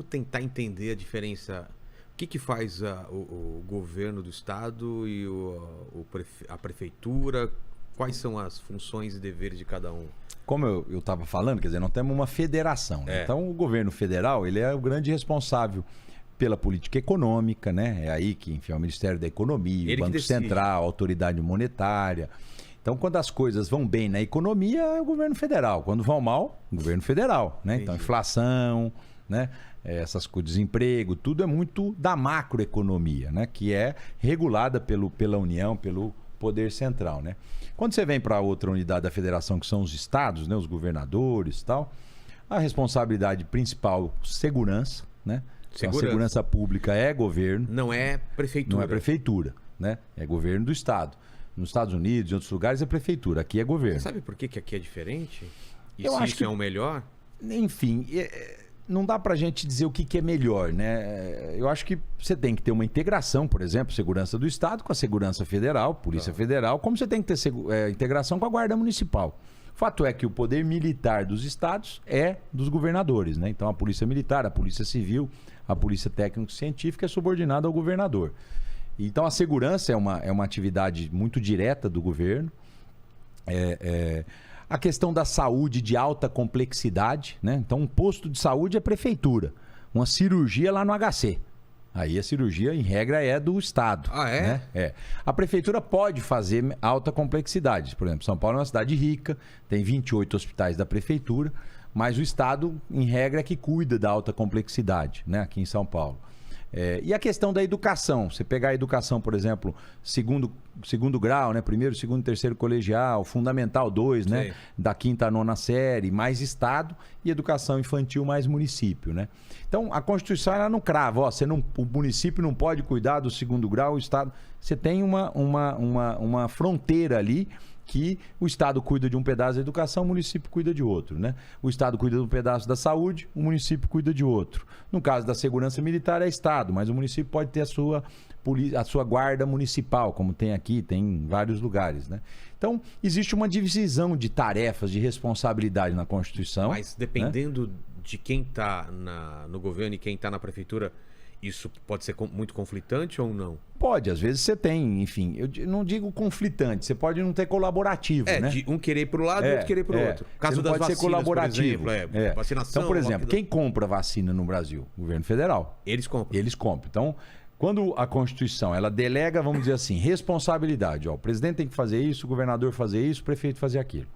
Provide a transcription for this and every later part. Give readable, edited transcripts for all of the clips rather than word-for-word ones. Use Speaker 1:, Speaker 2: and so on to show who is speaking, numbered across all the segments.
Speaker 1: tentar entender a diferença. O que faz o governo do estado e a prefeitura? Quais são as funções e deveres de cada um?
Speaker 2: Como eu estava falando, quer dizer, não temos uma federação, né? Então o governo federal, ele é o grande responsável pela política econômica, né? É aí que, enfim, é o Ministério da Economia, o Banco Central, a Autoridade Monetária. Então, quando as coisas vão bem na economia, é o governo federal. Quando vão mal, o governo federal, né? Então, inflação, né? Essas coisas, desemprego, tudo é muito da macroeconomia, né? Que é regulada pela União, pelo Poder Central, né? Quando você vem para outra unidade da federação, que são os estados, né? Os governadores e tal, a responsabilidade principal, segurança, né? Então, a segurança pública é governo.
Speaker 1: Não é prefeitura.
Speaker 2: Não é prefeitura, né? É governo do estado. Nos Estados Unidos, em outros lugares, é prefeitura. Aqui é governo.
Speaker 1: Você sabe por que aqui é diferente? E
Speaker 2: eu
Speaker 1: se
Speaker 2: acho
Speaker 1: isso
Speaker 2: que
Speaker 1: é o melhor?
Speaker 2: Enfim, não dá pra gente dizer o que é melhor, né? Eu acho que você tem que ter uma integração, por exemplo, segurança do estado com a segurança federal, polícia federal, como você tem que ter integração com a guarda municipal. O fato é que o poder militar dos estados é dos governadores, né? Então a polícia militar, a polícia civil, a polícia técnico-científica é subordinada ao governador. Então a segurança é uma atividade muito direta do governo. A questão da saúde de alta complexidade, né? Então um posto de saúde é prefeitura, uma cirurgia lá no HC. Aí a cirurgia, em regra, é do estado.
Speaker 1: Ah, é?
Speaker 2: Né? É. A prefeitura pode fazer alta complexidade. Por exemplo, São Paulo é uma cidade rica, tem 28 hospitais da prefeitura, mas o estado, em regra, é que cuida da alta complexidade, né? Aqui em São Paulo. E a questão da educação, você pegar a educação, por exemplo, segundo grau, né? Primeiro, segundo, terceiro colegial, fundamental 2, né? Da quinta à nona série, mais estado, e educação infantil mais município, né? Então, a Constituição ela não crava, o município não pode cuidar do segundo grau, o estado... Você tem uma fronteira ali que o estado cuida de um pedaço da educação, o município cuida de outro, né? O estado cuida de um pedaço da saúde, o município cuida de outro. No caso da segurança militar é estado, mas o município pode ter a sua guarda municipal, como tem aqui, tem em vários lugares, né? Então, existe uma divisão de tarefas, de responsabilidade na Constituição.
Speaker 1: Mas dependendo de quem está no governo e quem está na prefeitura, isso pode ser muito conflitante ou não?
Speaker 2: Pode, às vezes você tem, enfim, eu não digo conflitante, você pode não ter colaborativo, né?
Speaker 1: De um querer ir para o lado e outro querer ir para o outro.
Speaker 2: Caso das vacinas, ser colaborativo.
Speaker 1: Por exemplo, vacinação...
Speaker 2: Então, por exemplo, quem compra vacina no Brasil? O governo federal.
Speaker 1: Eles compram.
Speaker 2: Eles compram. Então, quando a Constituição, ela delega, vamos dizer assim, responsabilidade. O presidente tem que fazer isso, o governador fazer isso, o prefeito fazer aquilo.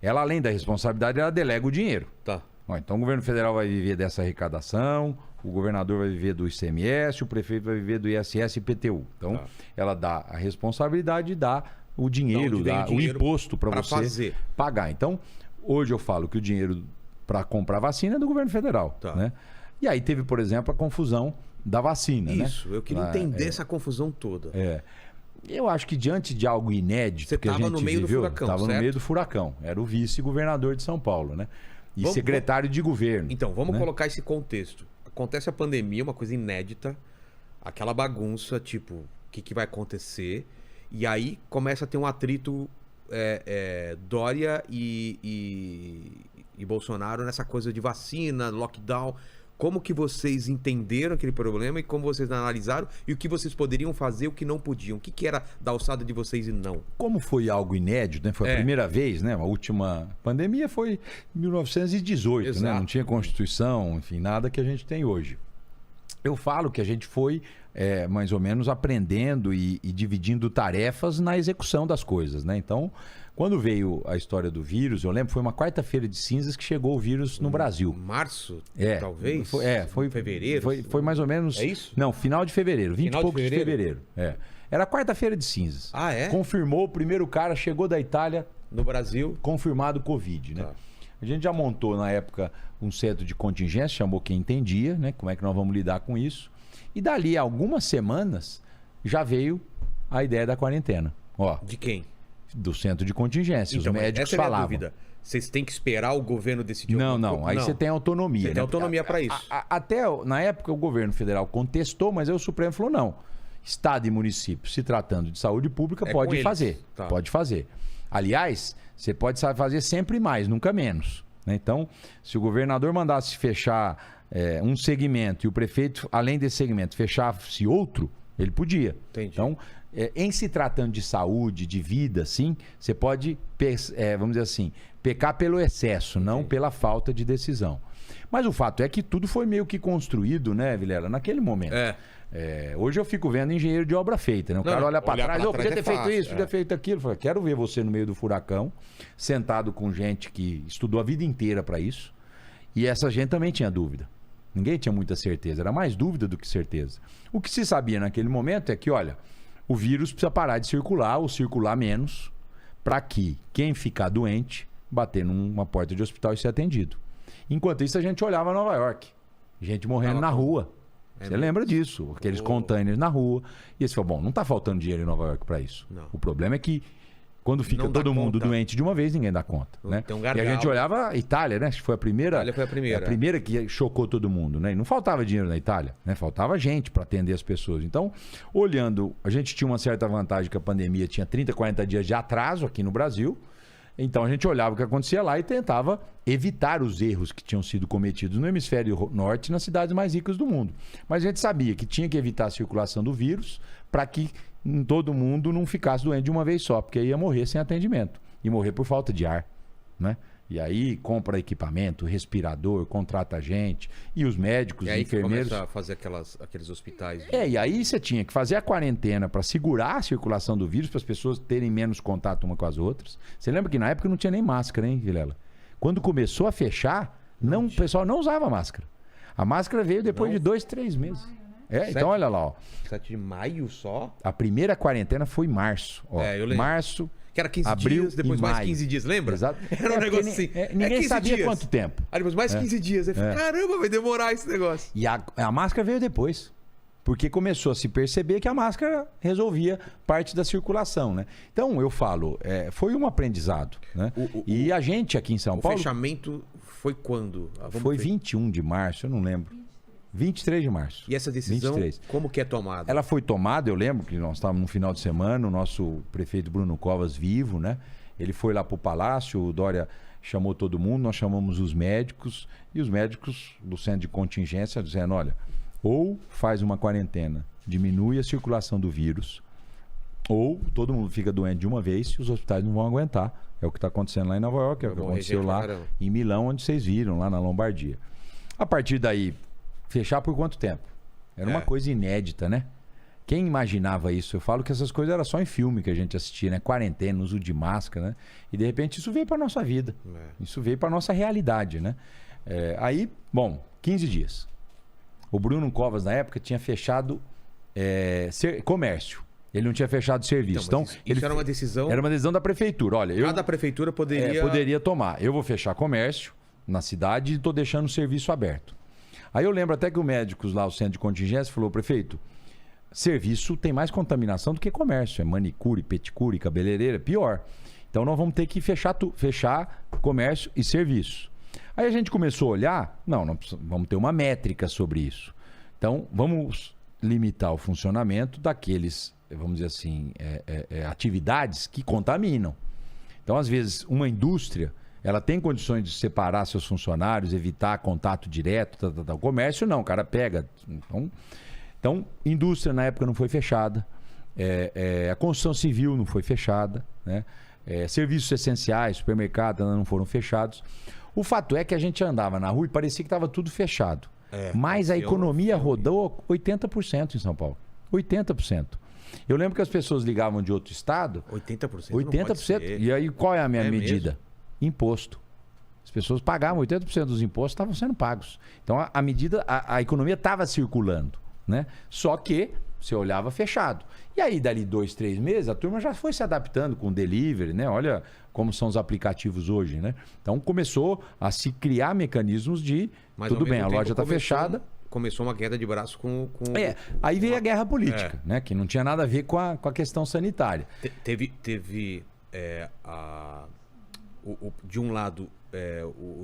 Speaker 2: Ela, além da responsabilidade, ela delega o dinheiro.
Speaker 1: Tá.
Speaker 2: Então, o governo federal vai viver dessa arrecadação, o governador vai viver do ICMS, o prefeito vai viver do ISS e IPTU. Então, ela dá a responsabilidade e dá o dinheiro, o imposto para você pagar. Então, hoje eu falo que o dinheiro para comprar vacina é do governo federal. Né? E aí teve, por exemplo, a confusão da vacina.
Speaker 1: Isso, eu queria entender essa confusão toda.
Speaker 2: Eu acho que diante de algo inédito que a gente viveu... Você estava no meio do furacão,
Speaker 1: certo?
Speaker 2: Estava no meio do furacão. Era o vice-governador de São Paulo, né? E secretário de governo.
Speaker 1: Então, vamos colocar esse contexto. Acontece a pandemia, uma coisa inédita, aquela bagunça, tipo, o que vai acontecer? E aí começa a ter um atrito Dória e Bolsonaro nessa coisa de vacina, lockdown. Como que vocês entenderam aquele problema e como vocês analisaram e o que vocês poderiam fazer e o que não podiam? O que era da alçada de vocês e não?
Speaker 2: Como foi algo inédito, né? Foi a primeira vez, né? A última pandemia foi em 1918, né? Não tinha Constituição, enfim, nada que a gente tem hoje. Eu falo que a gente foi mais ou menos aprendendo e dividindo tarefas na execução das coisas, né? Então, quando veio a história do vírus, eu lembro, foi uma quarta-feira de cinzas que chegou o vírus no Brasil.
Speaker 1: Março, talvez?
Speaker 2: Foi
Speaker 1: fevereiro?
Speaker 2: Foi mais ou menos...
Speaker 1: É isso?
Speaker 2: Não, final de fevereiro, 20 e poucos de fevereiro. Era quarta-feira de cinzas.
Speaker 1: Ah, é?
Speaker 2: Confirmou, o primeiro cara chegou da Itália...
Speaker 1: No Brasil?
Speaker 2: Confirmado Covid, né? A gente já montou, na época, um centro de contingência, chamou quem entendia, né? Como é que nós vamos lidar com isso. E dali a algumas semanas, já veio a ideia da quarentena.
Speaker 1: De quem?
Speaker 2: Do centro de contingência. Então, os médicos falavam. Essa é a minha dúvida.
Speaker 1: Vocês têm que esperar o governo decidir?
Speaker 2: Não. Aí você tem autonomia.
Speaker 1: Você tem autonomia para isso.
Speaker 2: Até, na época, o governo federal contestou, mas aí o Supremo falou, não. Estado e município, se tratando de saúde pública, pode fazer. Pode fazer. Aliás, você pode fazer sempre mais, nunca menos. Né? Então, se o governador mandasse fechar um segmento e o prefeito, além desse segmento, fechasse outro, ele podia.
Speaker 1: Entendi.
Speaker 2: Então, em se tratando de saúde, de vida, sim, você pode, vamos dizer assim, pecar pelo excesso, não pela falta de decisão. Mas o fato é que tudo foi meio que construído, né, Vilela, naquele momento. Hoje eu fico vendo engenheiro de obra feita, né? O cara olha para trás, podia ter feito isso, podia ter feito aquilo. Fala, quero ver você no meio do furacão, sentado com gente que estudou a vida inteira para isso. E essa gente também tinha dúvida. Ninguém tinha muita certeza, era mais dúvida do que certeza. O que se sabia naquele momento é que, olha, o vírus precisa parar de circular ou circular menos para que quem ficar doente bater numa porta de hospital e ser atendido. Enquanto isso, a gente olhava Nova York, gente morrendo na rua. Você lembra disso? Aqueles containers na rua. E você falou, bom, não está faltando dinheiro em Nova York para isso.
Speaker 1: Não.
Speaker 2: O problema é que quando fica
Speaker 1: Não dá
Speaker 2: todo mundo
Speaker 1: conta.
Speaker 2: doente de uma vez, ninguém dá conta. Né?
Speaker 1: Tem um
Speaker 2: E
Speaker 1: gargalo.
Speaker 2: a gente olhava a Itália, né? Acho que foi a primeira.
Speaker 1: Itália foi a primeira.
Speaker 2: A primeira que chocou todo mundo, né? E não faltava dinheiro na Itália, né? Faltava gente para atender as pessoas. Então, olhando, a gente tinha uma certa vantagem que a pandemia tinha 30, 40 dias de atraso aqui no Brasil. Então a gente olhava o que acontecia lá e tentava evitar os erros que tinham sido cometidos no hemisfério norte e nas cidades mais ricas do mundo. Mas a gente sabia que tinha que evitar a circulação do vírus para que todo mundo não ficasse doente de uma vez só, porque aí ia morrer sem atendimento e morrer por falta de ar, né? E aí compra equipamento, respirador, contrata gente e os médicos,
Speaker 1: E
Speaker 2: os
Speaker 1: aí
Speaker 2: enfermeiros.
Speaker 1: começa a fazer aqueles hospitais.
Speaker 2: E aí você tinha que fazer a quarentena para segurar a circulação do vírus, para as pessoas terem menos contato uma com as outras. Você lembra que na época não tinha nem máscara, hein, Vilela? Quando começou a fechar, o pessoal não usava máscara. A máscara veio depois de 2, 3 meses. Então olha lá, ó.
Speaker 1: 7 de maio só?
Speaker 2: A primeira quarentena foi em março. Ó.
Speaker 1: Eu lembro.
Speaker 2: Março,
Speaker 1: Que era 15
Speaker 2: abril
Speaker 1: dias, depois
Speaker 2: e
Speaker 1: mais
Speaker 2: maio.
Speaker 1: 15 dias, lembra?
Speaker 2: Exato.
Speaker 1: Era um negócio assim.
Speaker 2: Ninguém
Speaker 1: 15
Speaker 2: sabia
Speaker 1: dias.
Speaker 2: quanto tempo.
Speaker 1: Aí depois mais 15 dias. Aí falei, caramba, vai demorar esse negócio.
Speaker 2: E a máscara veio depois. Porque começou a se perceber que a máscara resolvia parte da circulação, né? Então, eu falo, foi um aprendizado, né? E a gente aqui em São Paulo...
Speaker 1: O fechamento foi quando?
Speaker 2: Foi 21 de março, eu não lembro. 23 de março.
Speaker 1: E essa decisão,
Speaker 2: 23.
Speaker 1: como que é tomada?
Speaker 2: Ela foi tomada, eu lembro que nós estávamos no final de semana, o nosso prefeito Bruno Covas vivo, né? Ele foi lá para o Palácio, o Dória chamou todo mundo, nós chamamos os médicos, e os médicos do centro de contingência dizendo, olha, ou faz uma quarentena, diminui a circulação do vírus, ou todo mundo fica doente de uma vez e os hospitais não vão aguentar. É o que está acontecendo lá em Nova York, é o que aconteceu lá em Milão, onde vocês viram, lá na Lombardia. A partir daí, fechar por quanto tempo? Era uma coisa inédita, né? Quem imaginava isso? Eu falo que essas coisas eram só em filme que a gente assistia, né? Quarentena, uso de máscara, né? E de repente isso veio para nossa vida. Isso veio para nossa realidade, né? Aí, bom, 15 dias. O Bruno Covas, na época, tinha fechado comércio. Ele não tinha fechado serviço. Então,
Speaker 1: isso era uma decisão...
Speaker 2: Era uma decisão da prefeitura. Olha,
Speaker 1: Cada prefeitura
Speaker 2: poderia tomar. Eu vou fechar comércio na cidade e estou deixando o serviço aberto. Aí eu lembro até que o médicos lá, o centro de contingência, falou, prefeito, serviço tem mais contaminação do que comércio. É manicure, peticure, cabeleireira, pior. Então nós vamos ter que fechar comércio e serviço. Aí a gente começou a olhar, vamos ter uma métrica sobre isso. Então vamos limitar o funcionamento daqueles, vamos dizer assim, atividades que contaminam. Então às vezes uma indústria, ela tem condições de separar seus funcionários, evitar contato direto, o comércio não, o cara pega. Então, indústria na época não foi fechada, a construção civil não foi fechada, né? Serviços essenciais, supermercados não foram fechados. O fato é que a gente andava na rua e parecia que estava tudo fechado. Mas a economia rodou 80% em São Paulo. 80%. Eu lembro que as pessoas ligavam de outro estado.
Speaker 1: 80%?
Speaker 2: 80%. E aí qual é a minha medida?
Speaker 1: Mesmo?
Speaker 2: Imposto. As pessoas pagavam 80% dos impostos, estavam sendo pagos. Então a medida, a economia estava circulando, né? Só que você olhava fechado. E aí, dali 2, 3 meses, a turma já foi se adaptando com o delivery, né? Olha como são os aplicativos hoje, né? Então começou a se criar mecanismos de tudo bem, a loja está fechada.
Speaker 1: Começou uma queda de braço com
Speaker 2: aí veio a guerra política, né? Que não tinha nada a ver com a questão sanitária.
Speaker 1: Teve de um lado,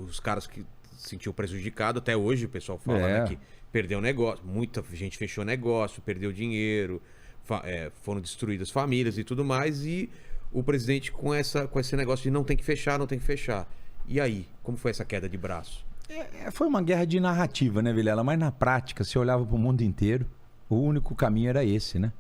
Speaker 1: os caras que se sentiam prejudicados, até hoje o pessoal fala né, que perdeu negócio, muita gente fechou negócio, perdeu dinheiro, foram destruídas famílias e tudo mais, e o presidente com esse negócio de não tem que fechar. E aí, como foi essa queda de braço?
Speaker 2: Foi uma guerra de narrativa, né, Vilela? Mas na prática, você olhava para o mundo inteiro, o único caminho era esse, né?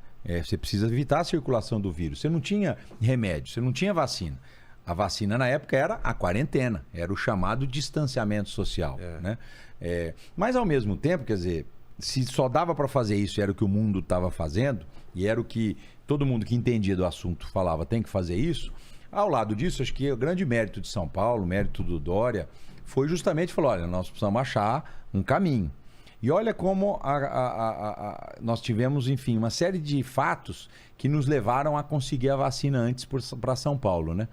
Speaker 2: Você precisa evitar a circulação do vírus. Você não tinha remédio, você não tinha vacina. A vacina na época era a quarentena, era o chamado distanciamento social, né? Mas ao mesmo tempo, quer dizer, se só dava para fazer isso, era o que o mundo estava fazendo, e era o que todo mundo que entendia do assunto falava, tem que fazer isso. Ao lado disso, acho que o grande mérito de São Paulo, o mérito do Dória, foi justamente falar, olha, nós precisamos achar um caminho. E olha como nós tivemos, enfim, uma série de fatos que nos levaram a conseguir a vacina antes para São Paulo, né?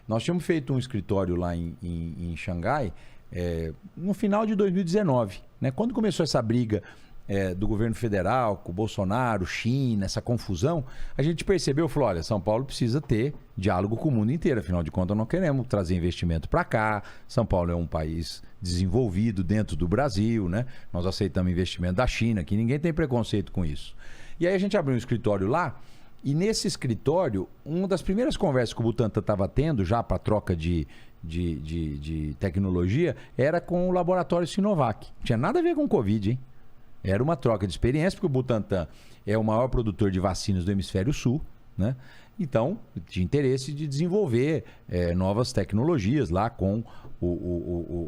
Speaker 2: Nós tínhamos feito um escritório lá em Xangai no final de 2019, né? Quando começou essa briga do governo federal com o Bolsonaro, China, essa confusão, a gente percebeu, falou, olha, São Paulo precisa ter diálogo com o mundo inteiro, afinal de contas não queremos trazer investimento para cá, São Paulo é um país desenvolvido dentro do Brasil, né? Nós aceitamos investimento da China, que ninguém tem preconceito com isso. E aí a gente abriu um escritório lá, e nesse escritório, uma das primeiras conversas que o Butantan estava tendo, já para troca de tecnologia, era com o laboratório Sinovac. Não tinha nada a ver com o Covid, hein? Era uma troca de experiência, porque o Butantan é o maior produtor de vacinas do hemisfério sul, né? Então, tinha interesse de desenvolver novas tecnologias lá com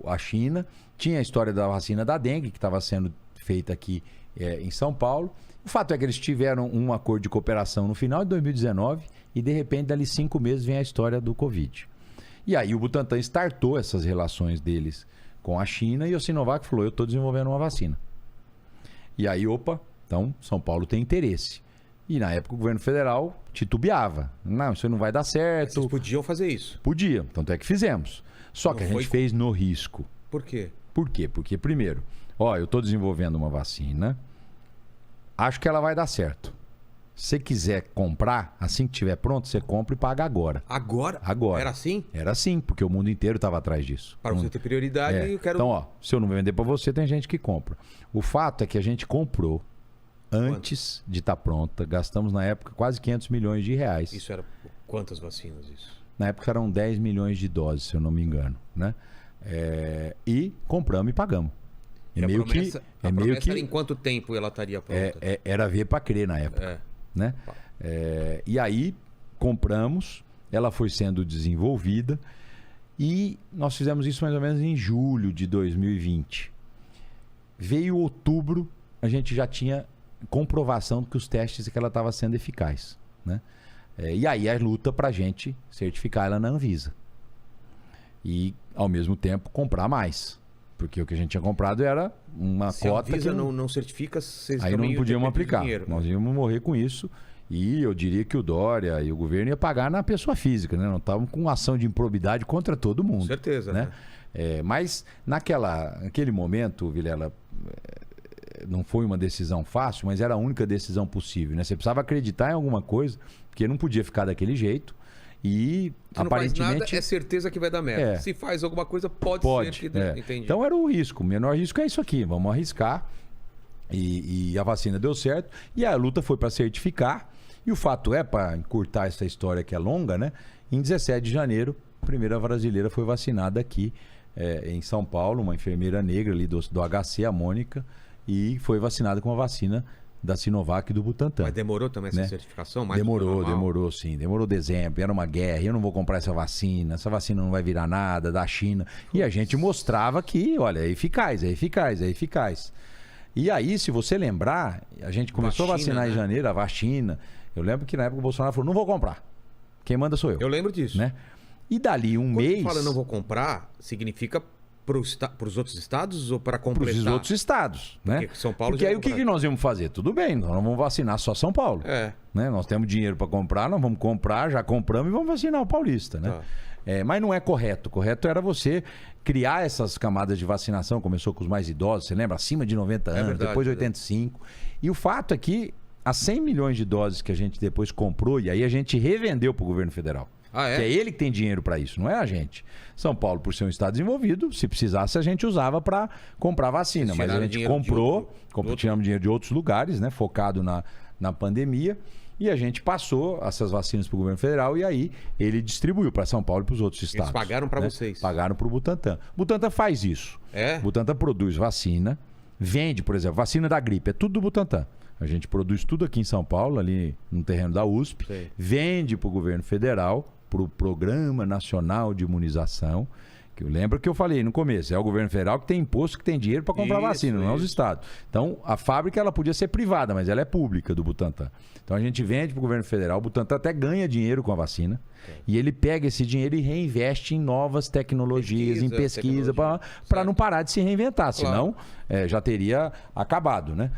Speaker 2: a China. Tinha a história da vacina da dengue, que estava sendo feita aqui em São Paulo. O fato é que eles tiveram um acordo de cooperação no final de 2019 e, de repente, dali 5 meses vem a história do Covid. E aí o Butantan startou essas relações deles com a China e o Sinovac falou, eu estou desenvolvendo uma vacina. E aí, então São Paulo tem interesse. E na época o governo federal titubeava. Não, isso não vai dar certo.
Speaker 1: Vocês podiam fazer isso?
Speaker 2: Podia, tanto é que fizemos. Só que a gente fez no risco.
Speaker 1: Por quê?
Speaker 2: Por quê? Porque, primeiro, eu estou desenvolvendo uma vacina, acho que ela vai dar certo. Se você quiser comprar, assim que estiver pronto, você compra e paga agora.
Speaker 1: Agora?
Speaker 2: Agora.
Speaker 1: Era assim?
Speaker 2: Era assim, porque o mundo inteiro estava atrás disso.
Speaker 1: Para você ter prioridade, eu quero...
Speaker 2: Então, se eu não vender para você, tem gente que compra. O fato é que a gente comprou antes de estar pronta. Gastamos, na época, quase 500 milhões de reais.
Speaker 1: Isso era quantas vacinas? Isso?
Speaker 2: Na época eram 10 milhões de doses, se eu não me engano, né? E compramos e pagamos.
Speaker 1: A promessa era em quanto tempo ela estaria pronta?
Speaker 2: Era ver para crer na época. Né? E aí compramos, ela foi sendo desenvolvida e nós fizemos isso mais ou menos em julho de 2020. Veio outubro, a gente já tinha comprovação que os testes que ela estava sendo eficaz, né? E aí a luta para a gente certificar ela na Anvisa e ao mesmo tempo comprar mais, porque o que a gente tinha comprado era uma
Speaker 1: Se
Speaker 2: cota
Speaker 1: a Anvisa
Speaker 2: que
Speaker 1: não certifica, vocês
Speaker 2: aí não podíamos aplicar, nós íamos morrer com isso. E eu diria que o Dória e o governo ia pagar na pessoa física, né? Não estavam com ação de improbidade contra todo mundo.
Speaker 1: Com certeza, né?
Speaker 2: Mas naquele momento, Vilela, não foi uma decisão fácil, mas era a única decisão possível, né? Você precisava acreditar em alguma coisa, porque não podia ficar daquele jeito. E
Speaker 1: se
Speaker 2: aparentemente
Speaker 1: não faz nada, é certeza que vai dar merda. Se faz alguma coisa, pode ser que entendi.
Speaker 2: Então era o risco. O menor risco é isso aqui. Vamos arriscar. E a vacina deu certo. E a luta foi para certificar. E o fato para encurtar essa história que é longa, né? Em 17 de janeiro, a primeira brasileira foi vacinada aqui em São Paulo, uma enfermeira negra ali do HC, a Mônica, e foi vacinada com a vacina da Sinovac e do Butantan.
Speaker 1: Mas demorou também essa certificação?
Speaker 2: Demorou sim. Demorou dezembro, era uma guerra, eu não vou comprar essa vacina não vai virar nada, da China. E a gente mostrava que, olha, é eficaz. E aí, se você lembrar, a gente começou a vacinar em janeiro, a vacina. Eu lembro que na época o Bolsonaro falou, não vou comprar. Quem manda sou eu.
Speaker 1: Eu lembro disso.
Speaker 2: Né? E dali
Speaker 1: Quando
Speaker 2: mês...
Speaker 1: Quando fala não vou comprar, significa para os outros estados ou para completar?
Speaker 2: Para os outros estados, né?
Speaker 1: Porque São Paulo
Speaker 2: Porque aí o que nós íamos fazer? Tudo bem, nós não vamos vacinar só São Paulo. Né? Nós temos dinheiro para comprar, nós vamos comprar, já compramos e vamos vacinar o paulista, né? Mas não é correto. Correto era você criar essas camadas de vacinação. Começou com os mais idosos, você lembra? Acima de 90 anos,
Speaker 1: verdade,
Speaker 2: depois de 85. E o fato é que as 100 milhões de doses que a gente depois comprou, e aí a gente revendeu para o governo federal. Que é ele que tem dinheiro para isso, não é a gente. São Paulo, por ser um estado desenvolvido, se precisasse, a gente usava para comprar vacina. Mas a gente comprou, tiramos dinheiro de outros lugares, né? Focado na pandemia. E a gente passou essas vacinas para o governo federal e aí ele distribuiu para São Paulo e para os outros estados.
Speaker 1: Eles pagaram para
Speaker 2: né?
Speaker 1: vocês?
Speaker 2: Pagaram para o Butantan. Butantan faz isso.
Speaker 1: É?
Speaker 2: Butantan produz vacina, vende, por exemplo, vacina da gripe, é tudo do Butantan. A gente produz tudo aqui em São Paulo, ali no terreno da USP,
Speaker 1: Sei.
Speaker 2: vende para o governo federal, para o Programa Nacional de Imunização. Que lembra que eu falei no começo, é o governo federal que tem imposto, que tem dinheiro para comprar vacina, não é os estados. Então, a fábrica ela podia ser privada, mas ela é pública do Butantan. Então, a gente vende para o governo federal, o Butantan até ganha dinheiro com a vacina, e ele pega esse dinheiro e reinveste em novas tecnologias, em pesquisa, para não parar de se reinventar, senão já teria acabado, né?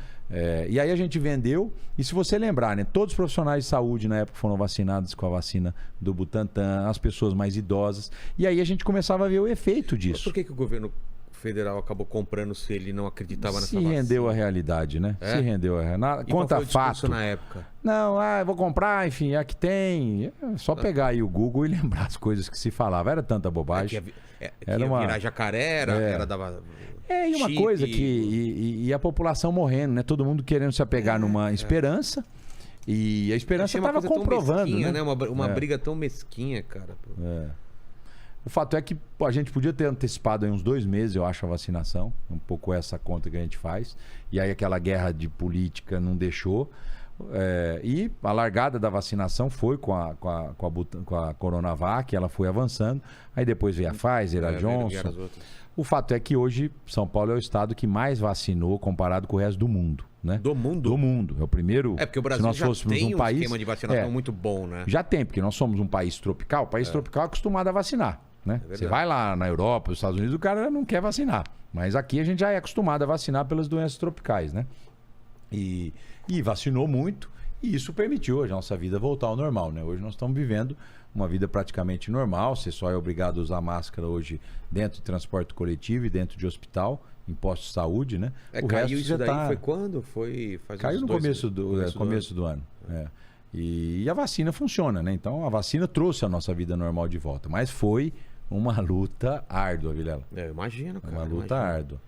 Speaker 2: E aí a gente vendeu, e se você lembrar, né, todos os profissionais de saúde na época foram vacinados com a vacina do Butantan, as pessoas mais idosas, e aí a gente começava a ver o efeito disso.
Speaker 1: Mas por que o governo federal acabou comprando se ele não acreditava nessa vacina?
Speaker 2: Se rendeu à realidade, né? Se rendeu à realidade. Conta fato.
Speaker 1: Na época?
Speaker 2: Não, eu vou comprar, enfim, é que tem. É só pegar aí o Google e lembrar as coisas que se falava. Era tanta bobagem.
Speaker 1: Era uma... virar jacaré, era da...
Speaker 2: e uma coisa que... E a população morrendo, né? Todo mundo querendo se apegar numa esperança. E a esperança estava comprovando,
Speaker 1: mesquinha,
Speaker 2: né?
Speaker 1: Uma briga tão mesquinha, cara.
Speaker 2: O fato é que a gente podia ter antecipado aí uns 2 meses, eu acho, a vacinação. Um pouco essa conta que a gente faz. E aí aquela guerra de política não deixou. E a largada da vacinação foi com a Coronavac, ela foi avançando. Aí depois veio a Pfizer, a Johnson. O fato é que hoje São Paulo é o estado que mais vacinou comparado com o resto do mundo. Né?
Speaker 1: Do mundo?
Speaker 2: Do mundo. É o primeiro.
Speaker 1: Porque o Brasil
Speaker 2: se nós
Speaker 1: já
Speaker 2: fôssemos
Speaker 1: tem
Speaker 2: um país,
Speaker 1: esquema de vacinação muito bom, né?
Speaker 2: Já tem, porque nós somos um país tropical. O país tropical é acostumado a vacinar. Né? Você vai lá na Europa, nos Estados Unidos, o cara não quer vacinar. Mas aqui a gente já é acostumado a vacinar pelas doenças tropicais, né? E vacinou muito, e isso permitiu a nossa vida voltar ao normal, né? Hoje nós estamos vivendo uma vida praticamente normal. Você só é obrigado a usar máscara hoje dentro de transporte coletivo e dentro de hospital, em postos de saúde, né?
Speaker 1: Caiu isso daí, foi quando?
Speaker 2: Caiu no começo do ano. E a vacina funciona, né? Então a vacina trouxe a nossa vida normal de volta. Mas foi uma luta árdua, Vilela.
Speaker 1: Eu imagino, cara.
Speaker 2: Uma luta árdua.